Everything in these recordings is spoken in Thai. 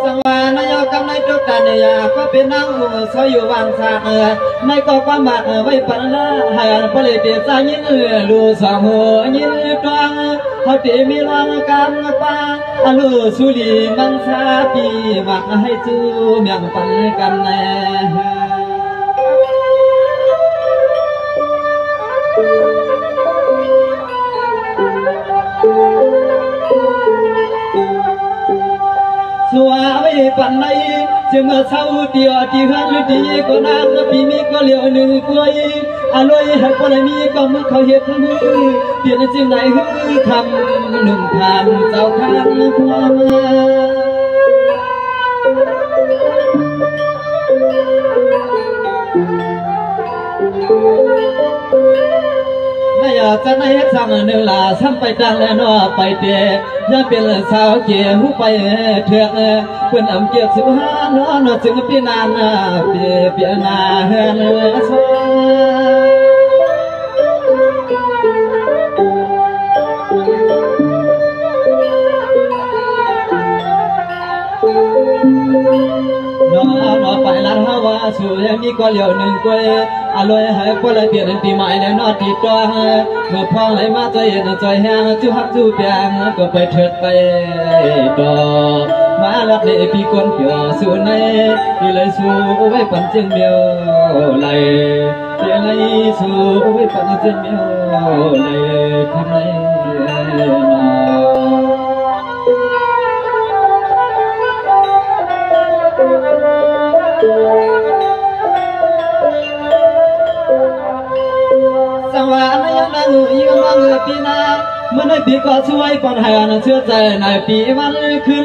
สังวานายกำในทุกตาเนียก็เป็นนางสอยอยู่วางสาในก็ความบาดไว้ปันละหายผลิตใจยินลูสองหัวยินตวงเขาตีมีรองกำปาลูสุลีมังสาปีมักให้จูเมียงปันกันแน่สัวไว้ปันในจึงเศร้าเดียวที่หันดีก็นางปีมีก็เหลียวหนึ่งกล้วยอร่อยให้คนมีก็มือเขาเห็ดมือเปลี่ยนจึงไหนฮือคำหนุ่มผ่านเจ้าข้างพ่อมานายจะนายสั่งหนึ่งลาซ้ำไปจังแล้วนอไปเตะอย่าเป็นสาวเกี่ยวไปเถื่อนเพื่อนอำเกียรติสุหานอนจึงปีนานเปียนาเฮือนสนอไปลัดฮาวาสู่ยังมีก็เหลียวหนึ่งกวยอร่อยให้พวกเราเปลี่ยนปีใหม่แล้วนอตีตัวเมื่อพองไหลมาใจเย็นใจแห้งจู่ฮักจู่เปียงก็ไปเถิดไปต่อมาลัดในปีก้นเกี่ยวสู่ในปีเลยสู่ไว้ปันจึงเดียวไหลปีเลยสู่ไว้ปันจึงเดียวไหลทำไมสังวานายนางยิ่งมังปีนาเมื่อในปีก็ช่วยปนหานเชื่อใจในปีวันคืน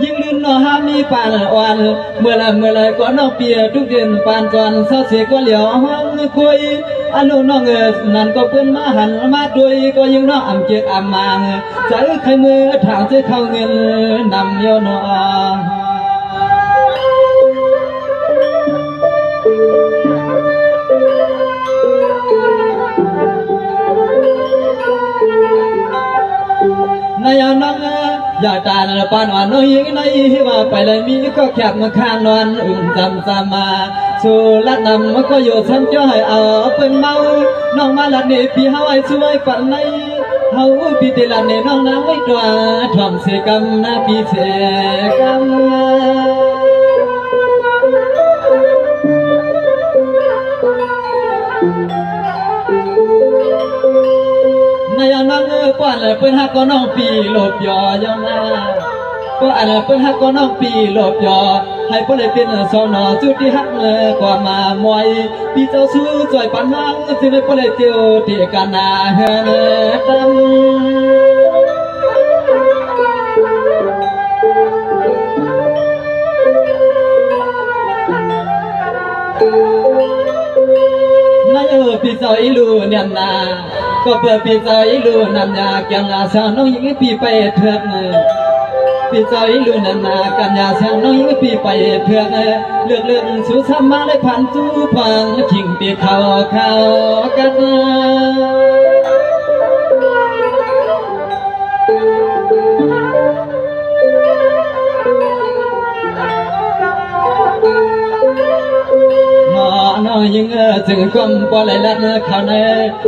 ยิ่งลื่นนอหามีปานอ่อนเมื่อไรก็น้องเปียทุกเดือนปานจวนเศร้าเสียก็เหลียวห้องคุยอนุน้องนั่นก็เพิ่นมาหันมาด้วยก็ยังน้องอำเจ็กอำมางใจใครมือทางจะเข้าเงินนำโยนนายน้องอยากตาในปานอ่อนน้อยยิ่งในว่าไปเลยมีก็แคบมาข้างนอนจำมาสู่ลัดนำก็อยู่ซ้ำจ้อยเอาเป็นเมาน้องมาลัดนี่พี่เฮาไอ้ช่วยปันในเฮาพี่ติลัดนี่น้องนางไว้ตัวทำเสกรรมนะพี่เสกรรมนายน้องป้อนเปิ้นฮักก็น้องปีหลบยอยอมาป้อนเปิ้นฮักก็น้องปีหลบยอให้เพิ่นได้เป็นสอนอสุดที่ฮักกว่ามามวยพี่เจ้าสู้ช่วยปันฮังสิได้เพิ่นได้เที่ยวที่กันนาเฮือนตำนายพี่เจ้าอีลูเนี่ยนาก็เปิดพี่เจ้าอีลูนำยาแกงอาสาน้องยิ่งพี่ไปเถื่อนพี่เจ้าอีลูนำนากันยาสาน้องยิ่งพี่ไปเถื่อนเลือกสู่ซ้ำมาได้ผ่านจูพังชิงปีเขากันน้องยิ่งจึงกลมกว่าไหลลัดเขาใน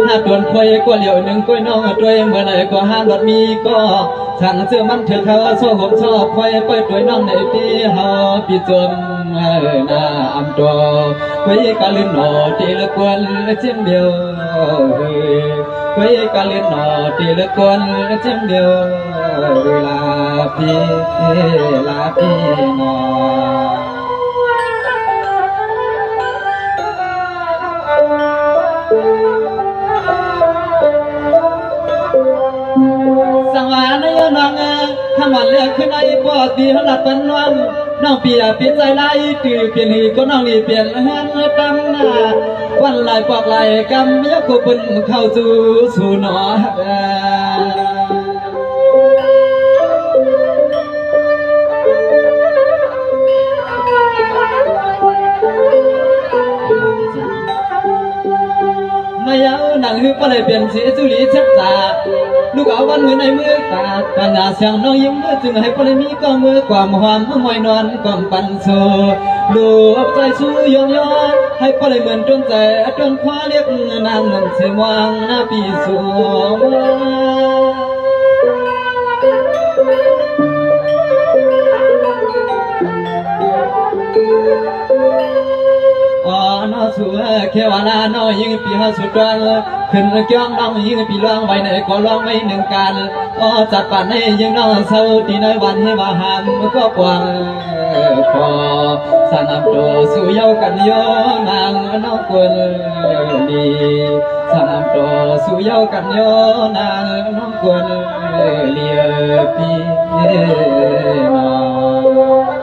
หาตวนควยกว่าเหลียวหนึ่งกล้วยน้องด้วยเมื่อไรก็หารถมีก็สั่งเสื้อมันเถอะเขาโซ่ผมชอบควยไปด้วยน้องในปีหาปีจนหน้าอำตัวควยกะลื่นหนอตีละกวนเช่นเดียวควยกะลื่นหนอตีละกวนเช่นเดียวลาพี่หนอสังวานายน้องทำวันเลือกขึ้นไอ้ปอดปีหลับเป็นวันน้องเปียเปลี่ยนใจไล่ตื่นเปลี่ยนหีก็น้องนี่เปลี่ยนหันตั้งหน้าวันลายปอกลายกำยกกุบเข้าสู่หนอในยาวหนังฮึบก็เลยเปลี่ยนสีจุลีชัดจ่า ลูกเอาวันมือในมือตาปัญญาเสียงน้องยิ้มจึงให้พลมีก็มือความหอมมอยนอนความปันโซลูกใจสู้ยองยอนให้พลเหมือนจนใจจนคว้าเรียกนางนั่งเสียงวางหน้าปีสูงน้อสู้แค่ว่านาน้อยิงปีหาสุดดวงขึ้นเกี่ยงน้องยิงปีลวงไว้ในก็ลวงไว้หนึ่งการจัดป่านให้ยิงน้องเศร้าตีในวันให้มาหามก็กว้างพอสนามโตสู้เย้ากันโยนางน้องควรดีสนามโตสู้เย้ากันโยนางน้องควรเลียปีน้อง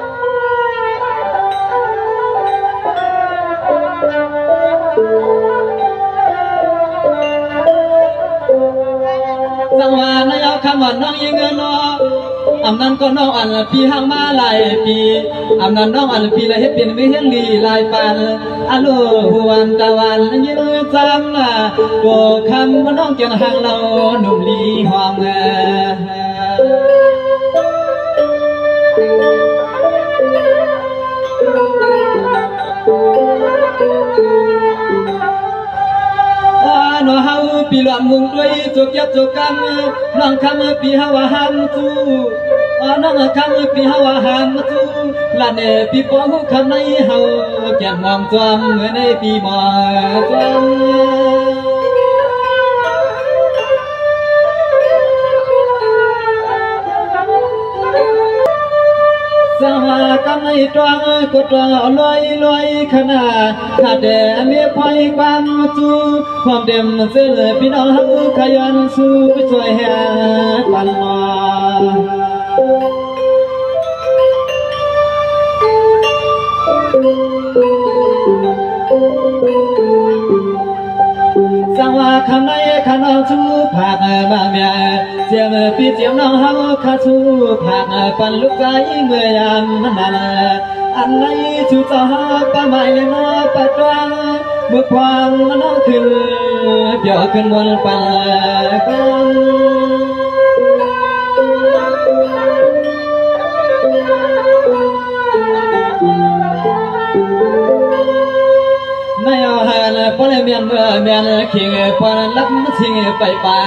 สังวานายเอาคำว่าน้องยิงน้องอำนั้นก็น้องอันปีห่างมาหลายปีอำนั้นน้องอันปีละเฮ็ดเป็นไม่เห็นลีหลายปานอะโลหวันตะวันยินจำน่ะโกคำว่าน้องเกี่ยงห่างเราหนุ่มลีห้องน้องเฮาปีหลำมุงด้วยจุกยัดจุกกันน้องคำปีเฮาหามจูน้องคำปีเฮาหามจูละเนปีปองคำในเฮาแก่มองจอมเมื่อในปีมอจอมสหากำในตรังก็ตรังลอยขนาดขาดแดดเมียพายความจูความเต็มเสื้อพี่น้องหักขยันสู้ช่วยแห่ปันมาสังว่าคำในขนมชูผักบางเมียเจียมปีเจียมน้องเฮาขาชูผักปันลูกใจเมื่อยามนั้นอันไหนชูจะหาป้าไม้เลยมาปัดตรังเมื่อความน้องขึ้นเบี่ยวขึ้นบนป่ากันไม่เอาหันพอเลยเมียนเมื่อเมียนขิงพอรับทิ้งไปป่า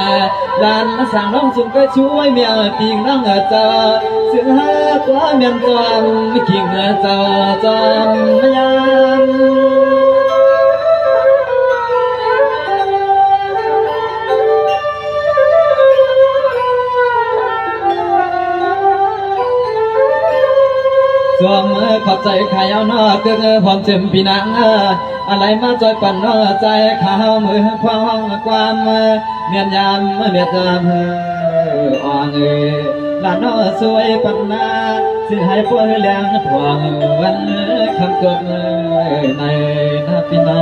ลานสั่งน้องสุ่มก็ช่วยเมียปิงน้องเจ้าซึ่งหาตัวเมียนจอมขิงเจ้าจอมยามสวมขอบใจขายเอาหน้าเกินความเจ็บปีนังอะไรมาจอยปั่นน้อใจข้าวมือความเมียนยามเมียจามอ่อนลานน้อสวยปันนาสิให้พวกแรงทวงวันคำกดในนาปีนา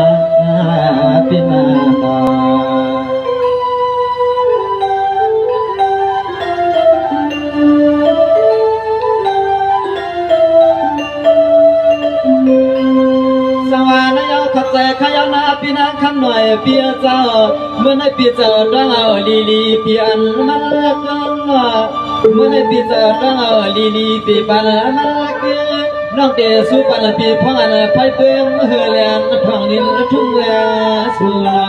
ขับใจขยานาปีนังคำหน่อยเปียเจ้าเมื่อในปีเจ้าต้องเอาลีเปียนมันละกันเมื่อในปีเจ้าต้องเอาลีปีปันมันละกันน้องเตสุปันปีพังอันไพ่เปื้องเฮือแลนทองดินทุ่งแวสุนา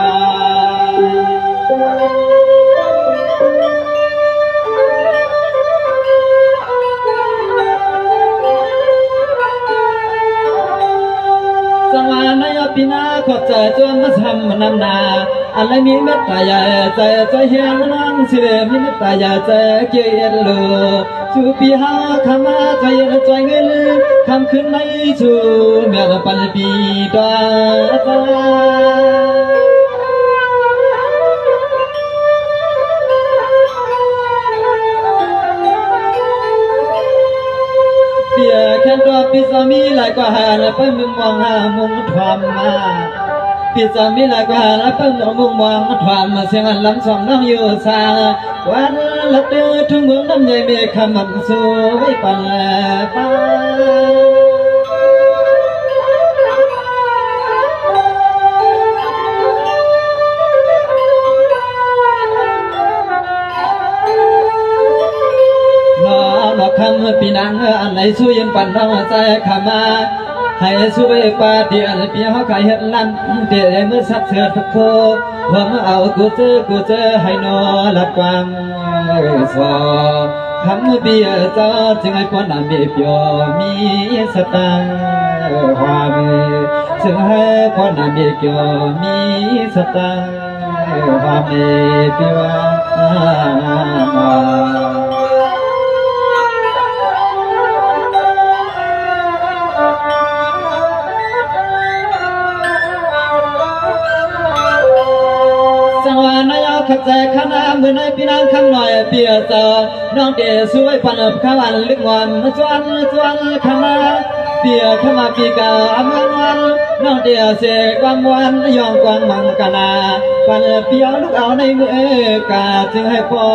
สังวานายปีนาขอบใจจนมาทำนำนาอะไรมีเมตตาใหญ่ใจเฮียนนั่งสิเรมีเมตตาใหญ่ใจเกียรติลูจูปีหาคำมาใจเงินคำขึ้นในจูเมียปันปีตาเปียแค่ตัวปีสามีหลายกว่าหาไปมึงมองหามุงทำมาปีสามีหลายกว่าหาไปมึงมองทำเสียงลำสองน้องอยู่สาวันละเดือทุ่งเมืองน้ำใหญ่เมฆมันสวยปันป้า สู้ยินปั่นน้องใจขามาให้สู้ไปปาเดียนเปียเขาขายเห็ดลำเดียมือสักเสือทุกโคว่ามาเอากูเจอให้นอหลับฟังสอคำเบียเจ้าจึงให้ป้อนน้ำเบียเปียวมีสตังความจึงให้ป้อนน้ำเบียเปียวมีสตังความเปียวขับใจข้าน้ำเมื่อในพี่นางข้างหน่อยเปียเจอน้องเดสวยพันข้าวันลึกวันจวนข้างนาเปียข้ามาปีกาเมื่อวันน้องเดียเสกความวันยองกวางมังกนาปันเปียลูกเอาในมือกาจึงให้พอ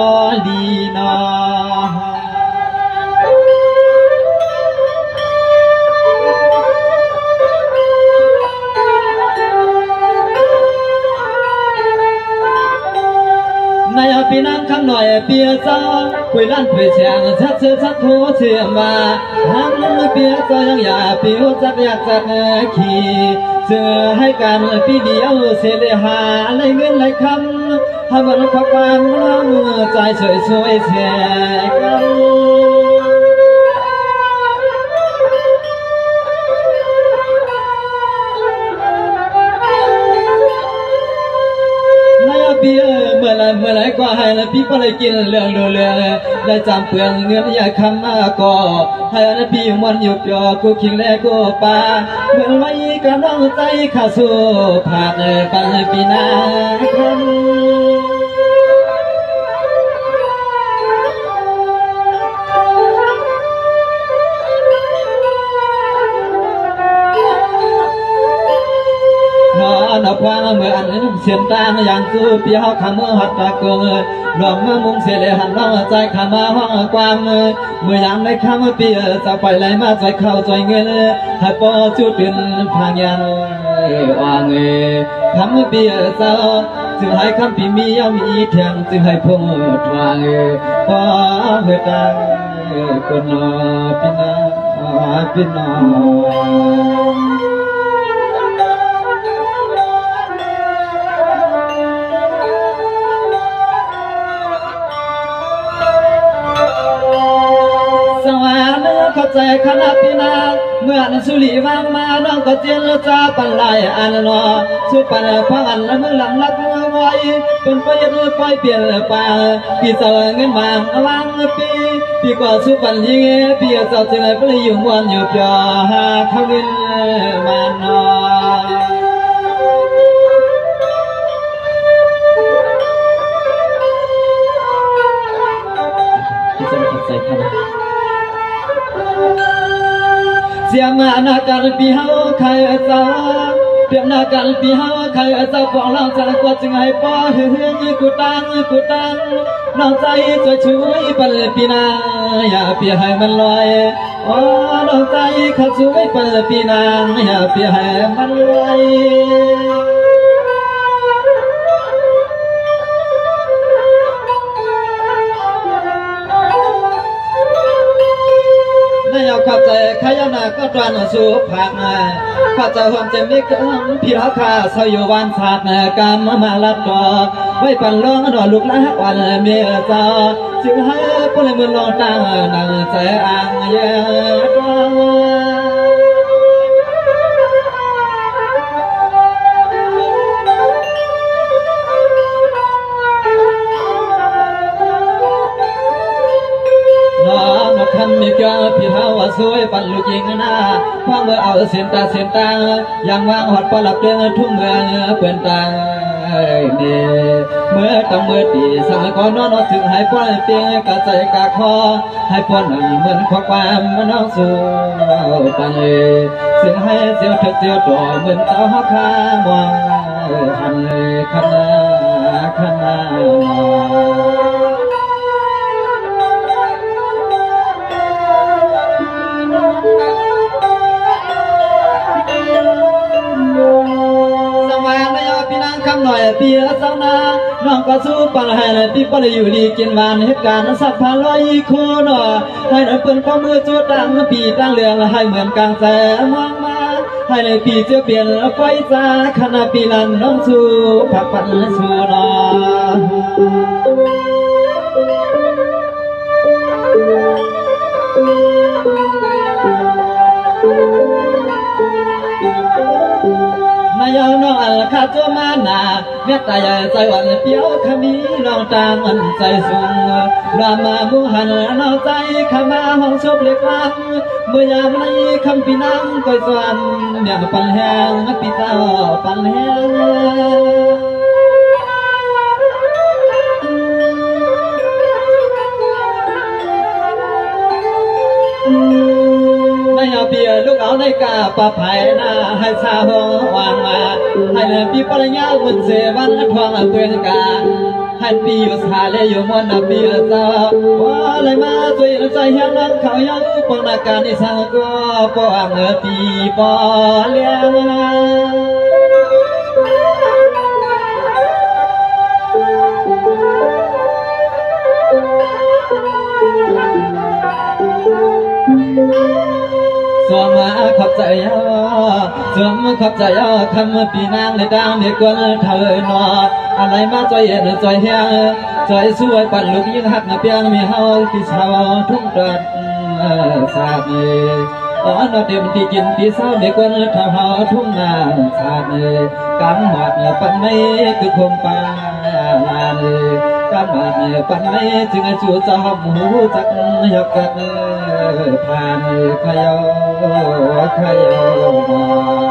ดีนอนายพี่นั่งข้างหน่อยเปียเจ้าคุยลั่นคุยเสียงชัดเชื่อชัดโทเชื่อมาทั้งเปียเจ้ายังอย่าเปียวจัดอยากจัดขี่เจอให้กันพี่เดียวเสียเลยหาเลยเงินเลยคำให้มันขความน้องใจสวยเสียกันเบียเมื่อไรก็ให้ละพี่ก็เลยกินเรื่องดูเรื่องได้จำเปลืองเงินอย่าคำมาก่อให้ละพี่มันหยุดยอกูคิงแลกูป่าเมื่อไว้ก็น้องใจข้าสู้ผ่านปันปีนาคนนอควางเมื่ออันเสียนตางอย่างสู้เปียเขาขมือหัดตะเกิงหลวงมามุงเสียเลยหันน้องใจขามาห้องกว้างเมื่อยามในคำเปียจะไปไหลมาใจเข้าใจเงินให้ปอจุดเป็นพางยันว่างคำเปียเจ้าจึงให้คำปีมียามีเทียงจึงให้พงทวางปอเหือดังคนนอพี่น้องเข้าใจขณะพี่นาเมื่อนั้นสุริวางมาน้องก็เจียนจ้าปันลายอันนอสุปันพังอันละมือหลังลักไว้เป็นไปยันไปเปลี่ยนป่าพี่เจ้าเงินบางวางพี่ก็สุปันยิงพี่เจ้าจึงไปอยู่วันอยู่เพียหาเขาเงินมานอพี่จะเข้าใจขนาดเสียมาหน้าการปีเฮาใครจะเปรียบหน้าการปีเฮาใครจะบอกเราจะกว่าจึงให้ป้อเฮือนกูตังน้องใจช่วยปันปีนาอย่าเปียให้มันลอยอ๋อน้องใจเขาช่วยปันปีนาอย่าเปียให้มันลอยเข้าใจขยันก็ตรานสู้ผักเข้าใจความเจ็บไม่เกินพี่รักข้าสอยู่วันศาสตร์กรรมมาลัดต่อไว้ปั่นร้องดอกลูกละวันเมียเจ้าจึงให้พลเมืองลองตั้งนั่งใจอ่างเย่คำมีเกี่ยวพี่เฮาสวยปั่นลูกยิงนะฟังเมื่อเอาเสียนตายังวางหอดปลับเดือนทุ่งเมืองเปื่อนตาเนี่ยเมื่อต้องเมื่อตีสมัยก่อนน้องถึงให้ป้อนเตียงกระใจกะคอให้ป้อนเหมือนข้อความมันน้องสู้ปันซึ่งให้เสียวเสียวต่อเหมือนเต้าคามองหันขนาหน่อยเปียเจ้านา น้องก็สู้ปัญหาเลยพี่ปลอยู่ดีกินหวานเหตุการณ์สักพันร้อยคู่หนอให้หน่อยเปิ่นข้อมือจูดดังปีตั้งเรืองให้เหมือนกลางแสงมองมาให้เลยปีเจ้าเปลี่ยนไฟจ้าขณะปีลันน้องสู้ผักปันสู้หนอนายน้องอัลคาตัวมานาเมียตายใจหวันเปียวขมีน้องจางอันใจสูงรอมามุหันน้องใจขมาห้องชบเล็กลังเมื่อยามในคำปีนังก้อยสวนเนี่ยปันแหงปีเจ้าปันแหงให้เบียลูกเอาในกาปะไผ่หน้าให้ชาหัววางมาให้เลยปีปริญญาบุญเสวันทองเพื่อนกาให้ปีอยู่สาเลยอยู่มอนปีละเจ้าว่าอะไรมาช่วยใจเฮียงน้องเขายังปองนาการที่สังก็ปองเงอปีปอเลี้ยงสวมขอบใจสวมขอบใจคำปีนางในดังในกวนเธอหนออะไรมาใจเย็นใจเฮียใจสวยปั่นลูกยิ่งหักเปียงมีเฮาที่ชาวทุ่งเดินสาบอ๋อนอเต็มที่กินที่เศร้าในกวนเธอเฮาทุ่งนาสาบกำหมัดปั่นไม่คือคมปานกำหมัดปั่นไม่จึงจู่จะหอมหูจักยกกันผ่านขยอขยอ